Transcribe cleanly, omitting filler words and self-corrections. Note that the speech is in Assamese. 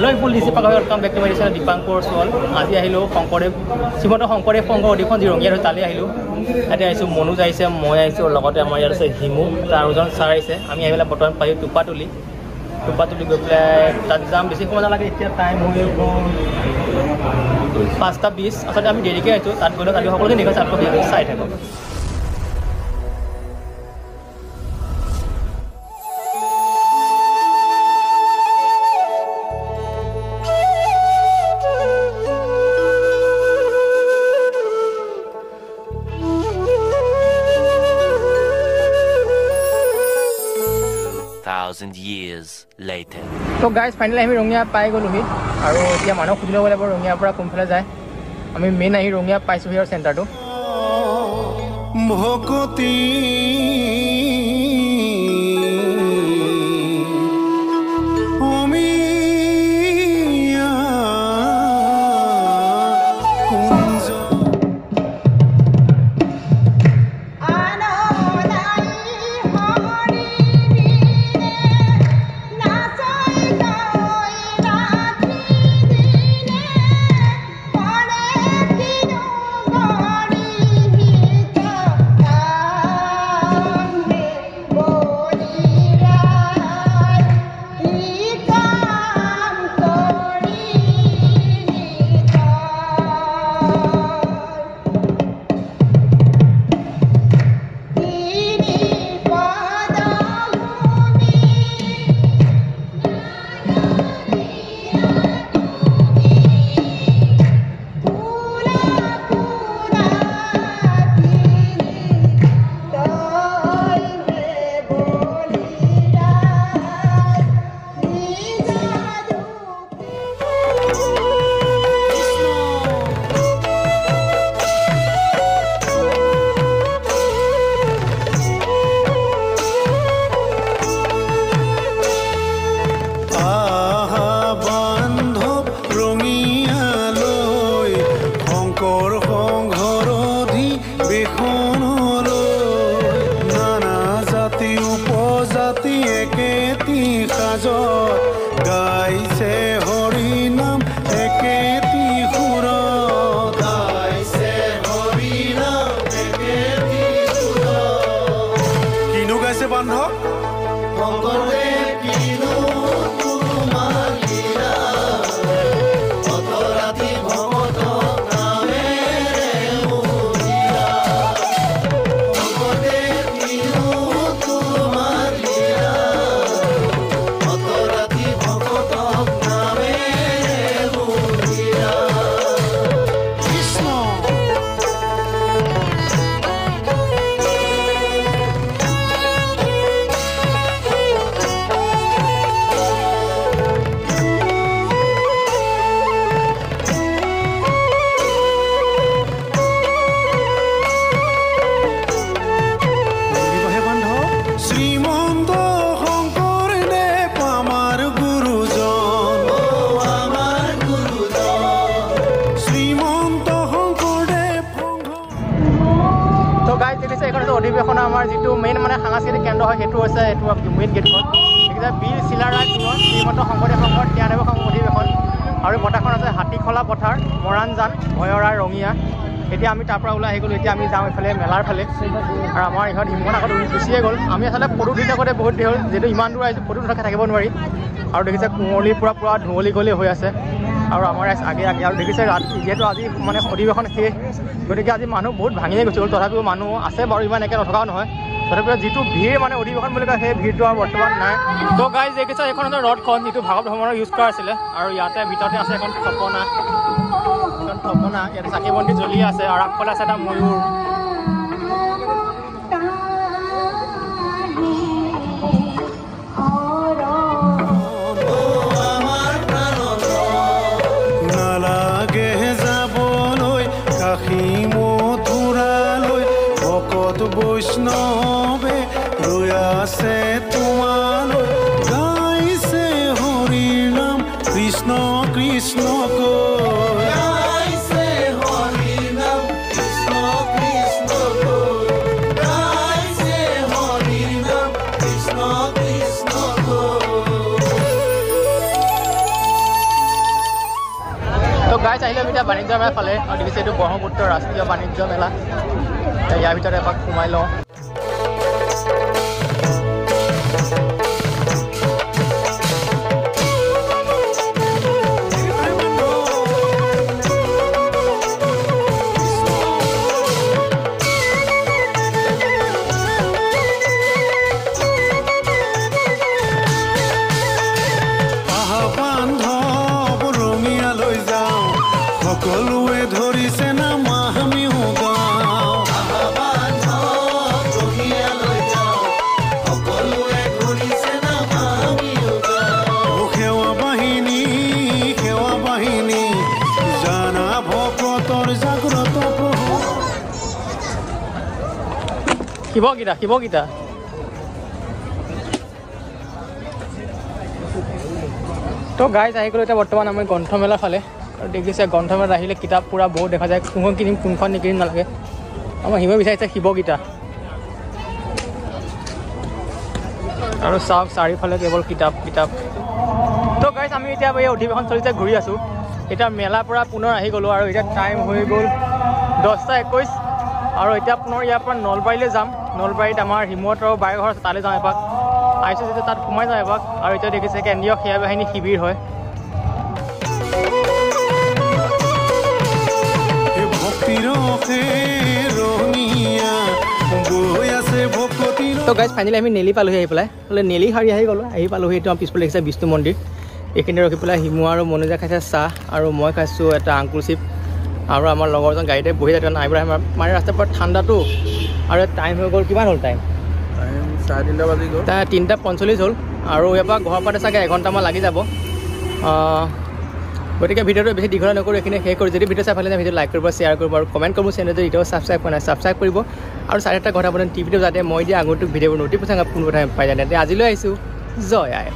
হেল্ল' ফুল ডিচি পাক welcome back to my channel Dipankar চল আজি আহিলোঁ শংকৰদেৱ শ্ৰীমন্ত শংকৰদেৱ সংঘ অধিৱেশন যি ৰঙিয়াত হয় তালৈ আহিলোঁ ইয়াতে আহিছোঁ মনোজ আহিছে মই আহিছোঁ লগতে আমাৰ ইয়াত আছে হিমু তাৰ দুজন ছাৰ আহিছে আমি আহি পেলাই বৰ্তমান পাইছোঁ টোপাতুলি গৈ পেলাই তাত যাম বেছি সময় নালাগে এতিয়া টাইম হৈ গ'ল 5:20 আচলতে আমি দেৰিকৈ আহিছোঁ তাত গ'লে কালি সকলোকে নিশা চাই থাকক years later. So guys, finally আমি ৰঙিয়া পাই গ'লোহি আৰু এতিয়া মানুহ খুজি ল'ব লাগিব ৰঙিয়াৰ পৰা কোনফালে যায় আমি মেইন আহি ৰঙিয়া পাইছোঁহি আৰু চেণ্টাৰটো ভকতি গাইছে হৰি নাম একেটি সুৰ গাইছে হৰি নাম একেটি সুৰ কিনো গাইছে বান্ধৱ শংকৰদেৱ কিনো তোমাৰ লীলা কত ৰাতি ভকত নামেৰে মহিলা শংকৰদেৱ কিনো তোমাৰ লীলা কত ৰাতি ভকত নামেৰে মহিলা কৃষ্ণ অধিৱেশনৰ আমাৰ যিটো মেইন মানে সাংস্কৃতিক কেন্দ্ৰ হয় সেইটো হৈছে এইটো মেইন গেটখন এইকেইটা বীৰ চিলাৰায় কোঁৱৰ শ্ৰীমন্ত শংকৰদেৱ সংঘৰ 93 সংঘ অধিৱেশন আৰু পথাৰখন আছে হাতীখলা পথাৰ মৰাণজান ভয়ৰা ৰঙিয়া এতিয়া আমি তাৰ পৰা ওলাই আহি গ'লোঁ এতিয়া আমি যাওঁ এইফালে মেলাৰ ফালে আৰু আমাৰ ইহঁত ইমান আগত গুচিয়ে গ'ল আমি আচলতে ফটো উঠি থাকোঁতে বহুত দেৰি হ'ল যিহেতু ইমান দূৰ আহিছোঁ ফটো নথকাকৈ থাকিব নোৱাৰি আৰু দেখিছে কুঁৱলীৰ পৰা পুৰা ধুঁৱলি গলি হৈ আছে আৰু আমাৰ আগে আৰু দেখিছে যিহেতু আজি মানে অধিৱেশন শেষ গতিকে আজি মানুহ বহুত ভাঙিয়ে গৈছে তথাপিও মানুহ আছে বাৰু ইমান একে নথকাও নহয় তথাপিও যিটো ভিৰ মানে অধিৱেশন বুলি কয় সেই ভিৰটো আৰু বৰ্তমান নাই তো গাইজ দেখিছে এইখন আছে ৰথখন যিটো ভাগৱত ভ্ৰমণৰ ইউজ কৰা আছিলে আৰু ইয়াতে ভিতৰতে আছে এখন থপনা ইয়াতে চাকি বন্তি জ্বলি আছে আৰু আগফালে আছে এটা ময়ূৰ বৈষ্ণৱে ৰৈ আছে তোমালৈ গাইছে হৰি নাম কৃষ্ণ কৃষ্ণ গাইছে হৰি নাম কৃষ্ণ কৃষ্ণ গাইজ আহিলে এতিয়া বাণিজ্য মেলা ফালে আৰু দেখিছে এইটো ব্ৰহ্মপুত্ৰ ৰাষ্ট্ৰীয় বাণিজ্য মেলা ইয়াৰ ভিতৰত এপাক সোমাই লওঁ সকলোৱে ধৰিছে না মাহমিও গাওঁ সেৱা বাহিনী জানা ভকতৰ জাগ্ৰত প্ৰভু শিৱগীতা তো গাইজ আহি গ'লো এতিয়া বৰ্তমান আমি গ্ৰন্থমেলাৰ ফালে আৰু দেখিছে গ্ৰন্থমেলাত আহিলে কিতাপ পুৰা বহুত দেখা যায় কোনখন কিনিম কোনখন নিকিনিম নালাগে আমাৰ হিমে বিচাৰিছে শিৱগীতা আৰু চাওক চাৰিওফালে কেৱল কিতাপ তো গাইজ আমি এতিয়া এই অধিৱেশন চলিছে ঘূৰি আছোঁ এতিয়া মেলাৰ পৰা পুনৰ আহি গ'লোঁ আৰু এতিয়া টাইম হৈ গ'ল 10:21 আৰু এতিয়া পুনৰ ইয়াৰ পৰা নলবাৰীলৈ যাম নলবাৰীত আমাৰ হিমত আৰু বাই ঘৰ আছে তালৈ যাওঁ এপাক আহিছোঁ যেতিয়া তাত সোমাই যাওঁ এপাক আৰু এতিয়া দেখিছে কেন্দ্ৰীয় সেনা বাহিনী শিবিৰ হয় তো গাইজ ফাইনেলি আমি নেলি পালোহি আহি পেলাই বোলে নেলি শাৰী আহি গ'লোঁ আহি পালোহি এইটো পিছফালে দেখিছে বিষ্ণু মন্দিৰ এইখিনি ৰখি পেলাই হিমু আৰু মনোজা খাইছে চাহ আৰু মই খাইছোঁ এটা আংকুল চিপ আৰু আমাৰ লগৰজন গাড়ীতে বহি যায় নাই পেলাই মানে ৰাস্তাৰ পৰা ঠাণ্ডাটো আৰু টাইম হৈ গ'ল কিমান হ'ল টাইম 3:30 বাজি গ'ল 3:45 হ'ল আৰু ইয়াৰ পৰা ঘৰৰ পৰা চাগে এঘণ্টামান লাগি যাব গতিকে ভিডিঅ'টো বেছি দীঘল নকৰোঁ এইখিনি শেষ কৰোঁ যদি ভিডিঅ' চাই ভাল লাগে ভিডিঅ' লাইক কৰিব শ্বেয়াৰ কৰিব আৰু কমেণ্ট কৰিব চেনেল যদি এতিয়াও ছাবস্ক্ৰাইব কৰা নাই ছাবস্ক্ৰাইব কৰিব আৰু চাই এটা কথা আপোনাৰ টিভিটো যাতে মই দিয়া আগন্তুক ভিডিঅ'বোৰ নটিফিকেশ্যন পোনপ্ৰথমে পাই যায় আজিলৈ আহিছোঁ জয় আই